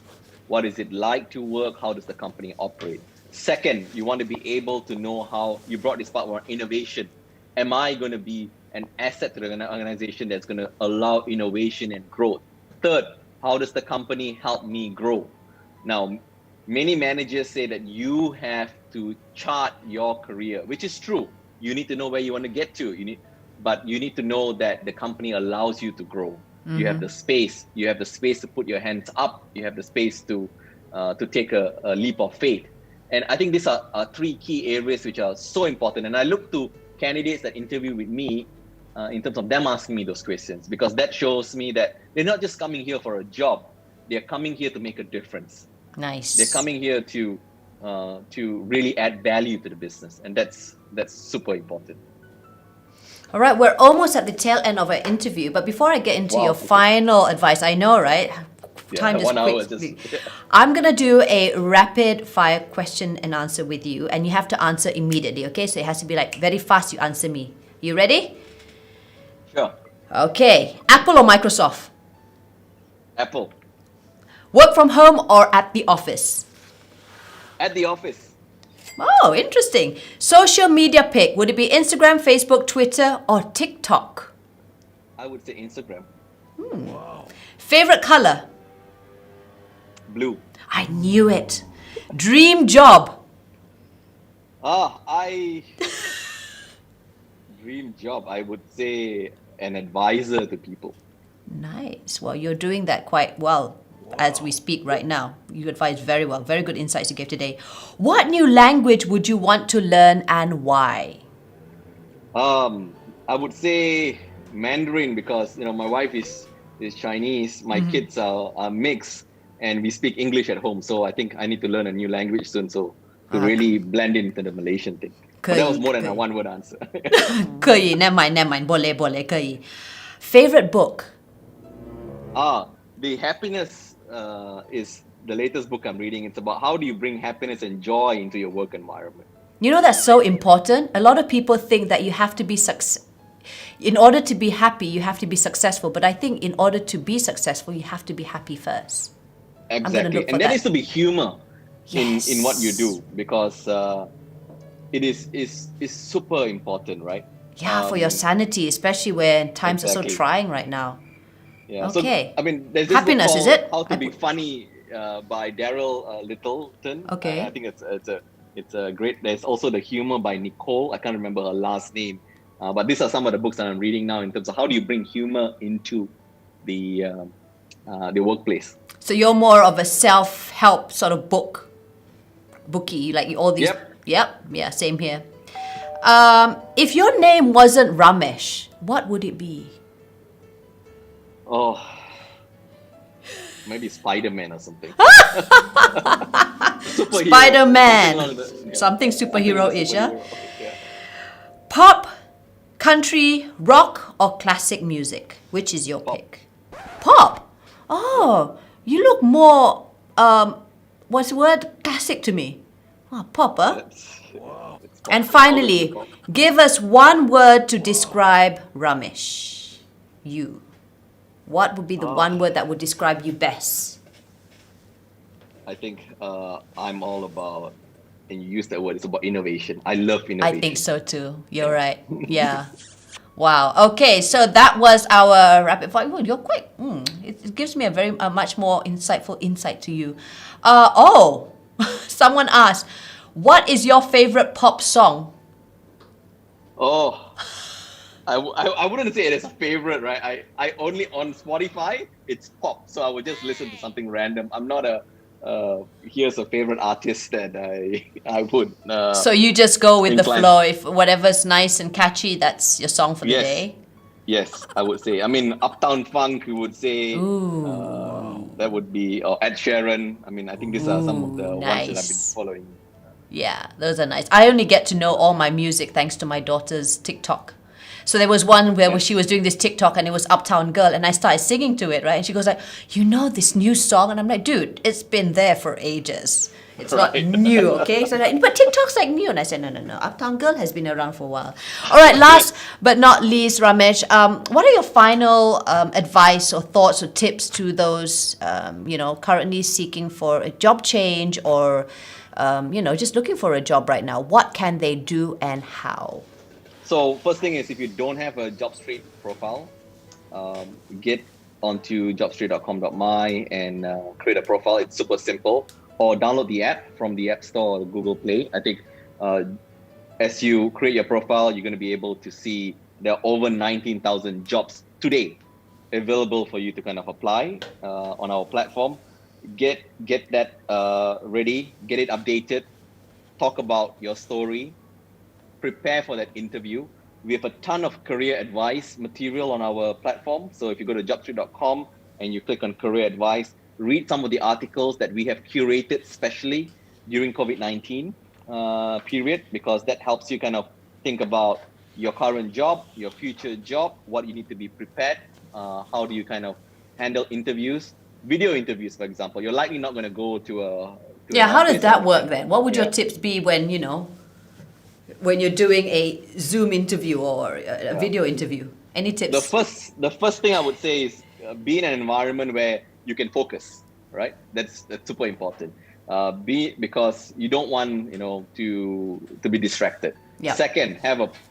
What is it like to work? How does the company operate? Second, you want to be able to know how you brought this part about innovation. Am I going to be an asset to the organization that's going to allow innovation and growth? Third, how does the company help me grow? Now, many managers say that you have to chart your career, which is true. You need to know where you want to get to. But you need to know that the company allows you to grow. Mm-hmm. You have the space. You have the space to put your hands up. You have the space to take a leap of faith. And I think these are three key areas which are so important. And I look to candidates that interview with me in terms of them asking me those questions, because that shows me that they're not just coming here for a job. They're coming here to make a difference. Nice. They're coming here to really add value to the business, and that's super important. All right, we're almost at the tail end of our interview, but before I get into your final advice, I know, right? Time just quickly. I'm gonna do a rapid fire question and answer with you, and you have to answer immediately. Okay, so it has to be like very fast. You answer me. You ready? Sure. Okay. Apple or Microsoft? Apple. Work from home or at the office? At the office. Oh, interesting. Social media pick. Would it be Instagram, Facebook, Twitter, or TikTok? I would say Instagram. Wow. Favorite color? Blue. I knew it. Dream job? Dream job, I would say an advisor to people. Nice. Well, you're doing that quite well. As we speak right now. You advise very well. Very good insights you gave today. What new language would you want to learn and why? I would say Mandarin, because my wife is Chinese. My kids are mixed, and we speak English at home. So I think I need to learn a new language soon, to really blend into the Malaysian thing. But that was more than a one-word answer. 可以 never mind. Boleh, 可以. Favorite book? The Happiness is the latest book I'm reading. It's about how do you bring happiness and joy into your work environment. You know, that's so important. A lot of people think that you have to be in order to be happy, you have to be successful. But I think in order to be successful, you have to be happy first. Exactly. And there needs to be humor in what you do, because it is super important, right? Yeah, for your sanity, especially when times are so trying right now. Yeah. Okay. So, there's this Happiness, book is it? How to Be Funny by Daryl Littleton. Okay. I think it's a great. There's also The Humor by Nicole. I can't remember her last name. But these are some of the books that I'm reading now in terms of how do you bring humor into the workplace. So you're more of a self-help sort of bookie, like all these. Yep. Yeah, same here. If your name wasn't Ramesh, what would it be? Oh, maybe Spider-Man or something. Spider-Man. Something superhero-ish, yeah? Pop, country, rock, or classic music? Which is your pick? Pop. Oh, you look more, what's the word? Classic to me. Oh, pop, huh? Wow. And finally, give us one word to describe Ramesh. You. What would be the one word that would describe you best? I think I'm all about, and you use that word, it's about innovation. I love innovation. I think so too. You're right. Yeah. Wow. Okay, so that was our rapid fire. Oh, you're quick. It gives me a much more insightful insight to you. Someone asked, what is your favorite pop song? Oh. I wouldn't say it is a favorite, right? I only on Spotify, it's pop. So I would just listen to something random. I'm not here's a favorite artist that I would. So you just go with the flow. If whatever's nice and catchy, that's your song for the day? Yes, I would say. I mean, Uptown Funk, you would say. Ooh. That would be, or Ed Sheeran. I mean, I think these are some of Ooh, the ones that I've been nice. following. Yeah, those are nice. I only get to know all my music thanks to my daughter's TikTok. So there was one where Yes. she was doing this TikTok and it was Uptown Girl and I started singing to it, right? And she goes like, "You know this new song?" And I'm like, "Dude, it's been there for ages. It's not Right. new, okay?" So like, "But TikTok's like new." And I said, "No. Uptown Girl has been around for a while." All right, last Yes. but not least, Ramesh, what are your final advice or thoughts or tips to those, currently seeking for a job change or, just looking for a job right now? What can they do and how? So first thing is, if you don't have a JobStreet profile, get onto jobstreet.com.my and create a profile. It's super simple. Or download the app from the App Store or Google Play. I think uh, as you create your profile, you're going to be able to see there are over 19,000 jobs today available for you to kind of apply on our platform. Get that ready, get it updated, talk about your story, prepare for that interview. We have a ton of career advice material on our platform. So if you go to jobstreet.com and you click on career advice, read some of the articles that we have curated specially during COVID-19 period, because that helps you kind of think about your current job, your future job, what you need to be prepared. How do you kind of handle interviews, video interviews, for example? You're likely not going to go to an Yeah, how does office that or work then? What would your yeah, tips be when, when you're doing a Zoom interview or a yeah. video interview? Any the tips? first the first thing I would say is be in an environment where you can focus. Right, that's super important. Be because you don't want to be distracted. Yeah. Second,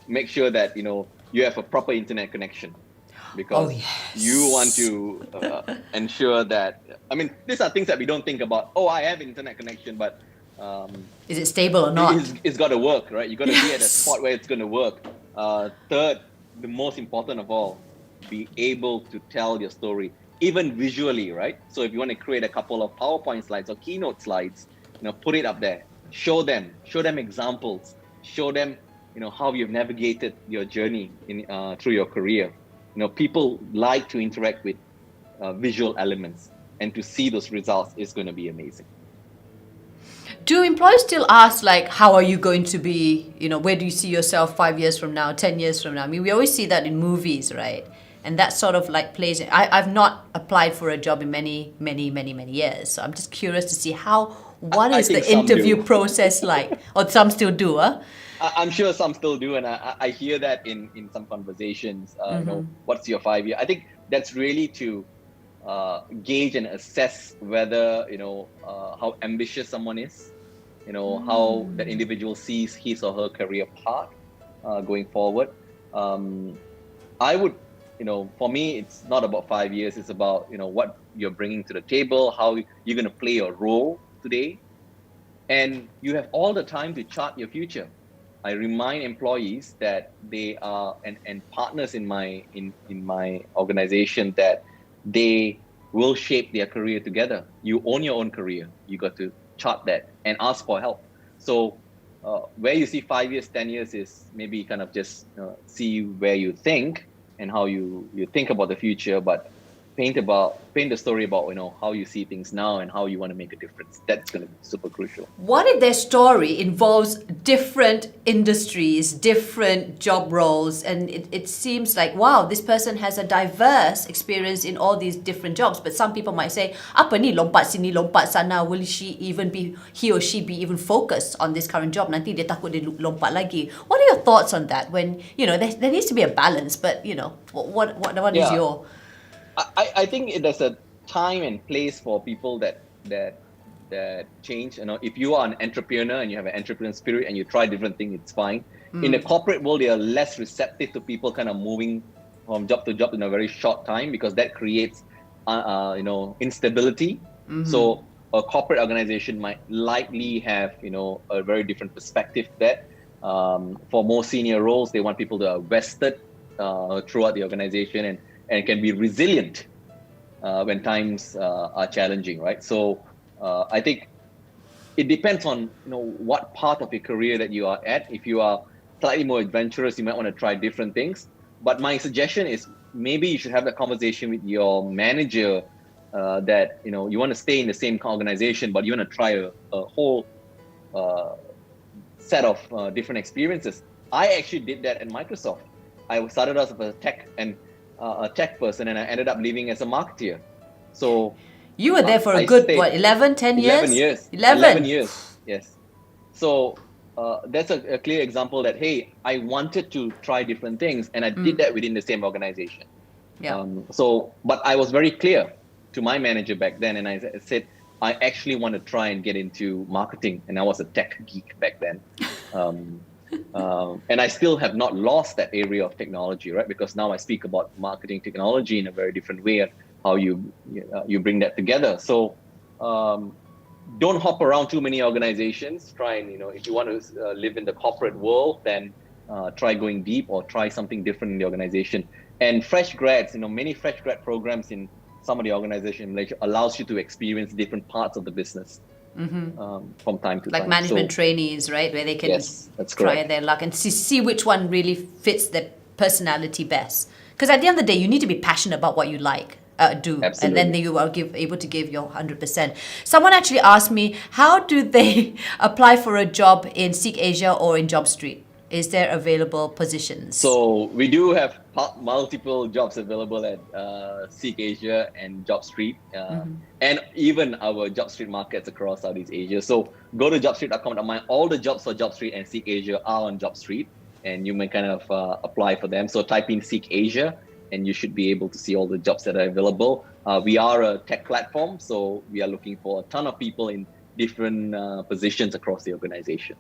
make sure that you have a proper internet connection, Oh, because you want yes. to ensure that. I mean, these are things that we don't think about. Oh, I have internet connection, but Is it stable or not? it's got to work, right? You got to be at a Yes. spot where it's going to work. Third, the most important of all, be able to tell your story, even visually, right? So if you want to create a couple of PowerPoint slides or keynote slides, put it up there, show them examples, show them, how you've navigated your journey through your career. People like to interact with visual elements, and to see those results is going to be amazing. Do employers still ask, like, how are you going to be, where do you see yourself 5 years from now, 10 years from now? I mean, we always see that in movies, right? And that sort of like plays. I've not applied for a job in many, many, many, many years. So I'm just curious to see what I is think the some interview do. process like? Or some still do, huh? I'm sure some still do, and I hear that in some conversations. What's your 5 year? I think that's really to gauge and assess whether how ambitious someone is, how that individual sees his or her career path going forward. I would, for me, it's not about 5 years. It's about what you're bringing to the table, how you're going to play your role today, and you have all the time to chart your future. I remind employees that they are and partners in my organization that they will shape their career together. You own your own career. You got to chart that and ask for help. So where you see 5 years, 10 years is maybe kind of just see where you think and how you think about the future, but paint the story about how you see things now and how you want to make a difference. That's going to be super crucial. What if their story involves different industries, different job roles, and it seems like, wow, this person has a diverse experience in all these different jobs. But some people might say, apa ni lompat sini, lompat sana, will he or she be even focused on this current job? Nanti dia takut dia lompat lagi. What are your thoughts on that? When, there needs to be a balance, but, what is Yeah, your... I think there's a time and place for people that change. If you are an entrepreneur and you have an entrepreneur spirit and you try different things, it's fine. In the corporate world, they are less receptive to people kind of moving from job to job in a very short time, because that creates instability. So a corporate organization might likely have a very different perspective there. For more senior roles, they want people that are vested throughout the organization and can be resilient when times are challenging, right? So I think it depends on what part of your career that you are at. If you are slightly more adventurous, you might want to try different things. But my suggestion is maybe you should have that conversation with your manager, that you want to stay in the same organization, but you want to try a whole set of different experiences. I actually did that at Microsoft. I started as a tech person, and I ended up leaving as a marketeer. So You were there for a I good, stayed what, 11, 10 years? 11 years. 11. 11 years, yes. So that's a clear example that, hey, I wanted to try different things, and I did that within the same organization. Yeah. But I was very clear to my manager back then, and I said, I actually want to try and get into marketing, and I was a tech geek back then. And I still have not lost that area of technology, right? Because now I speak about marketing technology in a very different way, and how you bring that together. So don't hop around too many organizations. Try and, if you want to live in the corporate world, then try going deep, or try something different in the organization. And fresh grads, many fresh grad programs in some of the organizations in Malaysia allows you to experience different parts of the business from time to time. Like management trainees, right? Where they can that's try correct. their luck and see which one really fits their personality best. Because at the end of the day, you need to be passionate about what you like. Do. Absolutely. And then you are able to give your 100%. Someone actually asked me, how do they apply for a job in Seek Asia or in JobStreet? Is there available positions? So we do have multiple jobs available at Seek Asia and JobStreet, and even our JobStreet markets across Southeast Asia. So go to jobstreet.com. All the jobs for JobStreet and Seek Asia are on JobStreet, and you may kind of apply for them. So type in Seek Asia, and you should be able to see all the jobs that are available. We are a tech platform, so we are looking for a ton of people in different positions across the organization.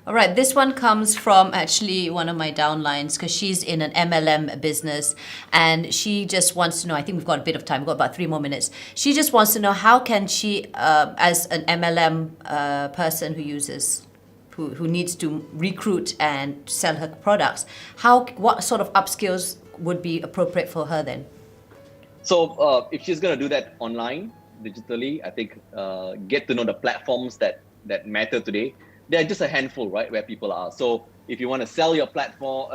All right, this one comes from actually one of my downlines, because she's in an MLM business, and she just wants to know, I think we've got a bit of time, we've got about 3 more minutes. She just wants to know, how can she, as an MLM person who needs to recruit and sell her products, what sort of upskills would be appropriate for her then? So if she's going to do that online, digitally, I think get to know the platforms that matter today. There are just a handful, right, where people are. So if you want to sell your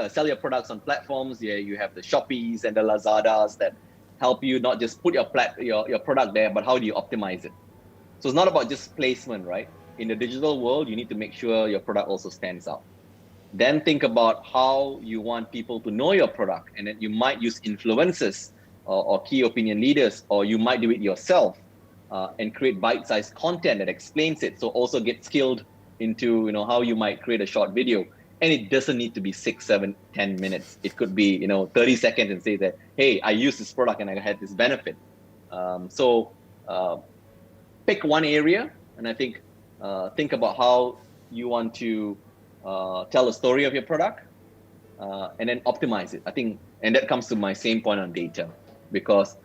sell your products on platforms, you have the Shopees and the Lazadas that help you not just put your product there, but how do you optimize it? So it's not about just placement, right? In the digital world, you need to make sure your product also stands out. Then think about how you want people to know your product, and then you might use influencers or key opinion leaders, or you might do it yourself and create bite-sized content that explains it. So also get skilled into how you might create a short video, and it doesn't need to be 6, 7, 10 minutes. It could be 30 seconds and say that, hey, I used this product and I had this benefit. So pick one area, and I think about how you want to tell a story of your product, and then optimize it. I think, and that comes to my same point on data, because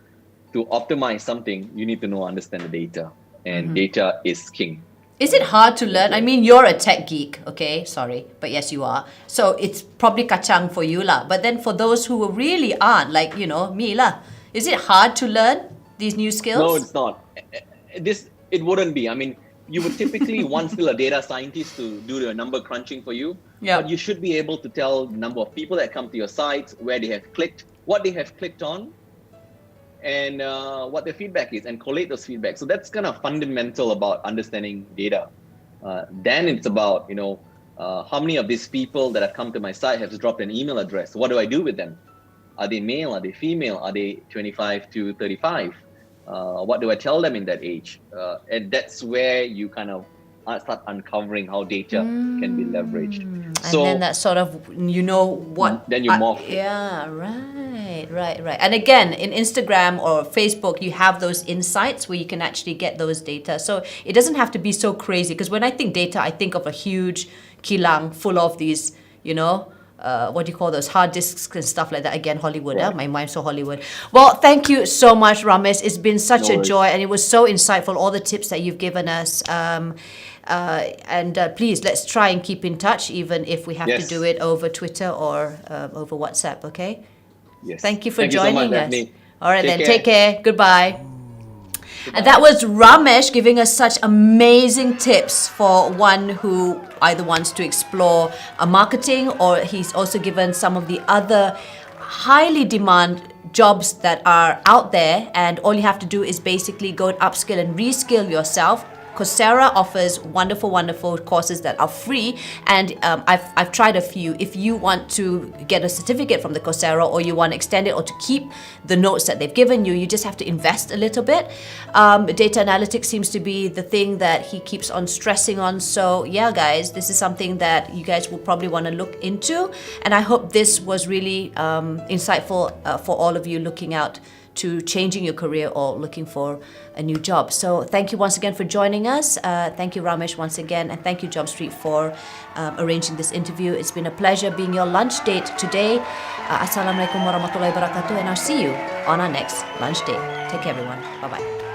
to optimize something, you need to understand the data, and data is king. Is it hard to learn? I mean, you're a tech geek, okay? Sorry, but yes, you are. So it's probably kacang for you lah. But then for those who really aren't, like, me lah, is it hard to learn these new skills? No, it's not. It wouldn't be. I mean, you would typically want still a data scientist to do the number crunching for you. Yeah. But you should be able to tell the number of people that come to your site, where they have clicked, what they have clicked on, and what their feedback is, and collate those feedbacks. So that's kind of fundamental about understanding data. Then it's about, how many of these people that have come to my site have dropped an email address? What do I do with them? Are they male? Are they female? Are they 25 to 35? What do I tell them in that age? And that's where you kind of start uncovering how data can be leveraged. So, and then that sort of, what... Then you morph. Yeah, right. And again, in Instagram or Facebook, you have those insights where you can actually get those data. So it doesn't have to be so crazy, because when I think data, I think of a huge kilang full of these, what do you call those, hard disks and stuff like that. Again, Hollywood. Right. My mind's so Hollywood. Well, thank you so much, Ramesh. It's been such a joy, and it was so insightful, all the tips that you've given us. Please, let's try and keep in touch, even if we have to do it over Twitter or over WhatsApp, okay? Yes. Thank you for joining us. Daphne. All right, take care. Goodbye. And that was Ramesh giving us such amazing tips for one who either wants to explore marketing, or he's also given some of the other highly demand jobs that are out there, and all you have to do is basically go and upskill and reskill yourself. Coursera offers wonderful courses that are free, and I've tried a few. If you want to get a certificate from the Coursera, or you want to extend it, or to keep the notes that they've given you, you just have to invest a little bit. Data analytics seems to be the thing that he keeps on stressing on. So yeah, guys, this is something that you guys will probably want to look into, and I hope this was really insightful for all of you looking out to changing your career or looking for a new job. So thank you once again for joining us. Thank you, Ramesh, once again, and thank you, Job Street, for arranging this interview. It's been a pleasure being your lunch date today. Assalamualaikum warahmatullahi wabarakatuh, and I'll see you on our next lunch date. Take care, everyone. Bye-bye.